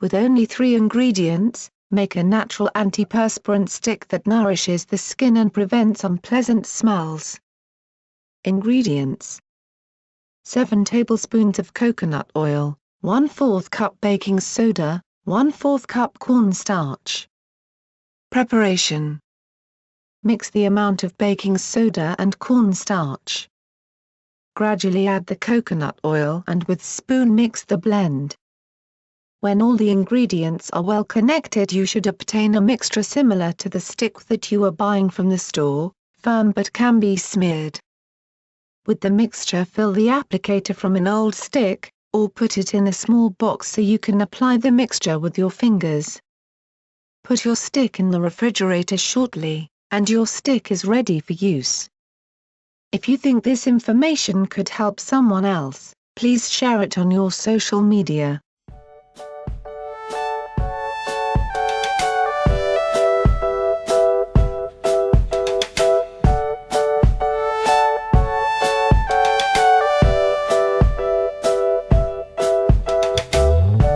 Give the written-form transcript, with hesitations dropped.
with only 3 ingredients, make a natural antiperspirant stick that nourishes the skin and prevents unpleasant smells. Ingredients: 7 tablespoons of coconut oil, 1/4 cup baking soda, 1/4 cup cornstarch. Preparation: mix the amount of baking soda and cornstarch. Gradually add the coconut oil and with spoon mix the blend. When all the ingredients are well connected, you should obtain a mixture similar to the stick that you are buying from the store, firm but can be smeared. With the mixture, fill the applicator from an old stick, or put it in a small box so you can apply the mixture with your fingers. Put your stick in the refrigerator shortly, and your stick is ready for use. If you think this information could help someone else, please share it on your social media.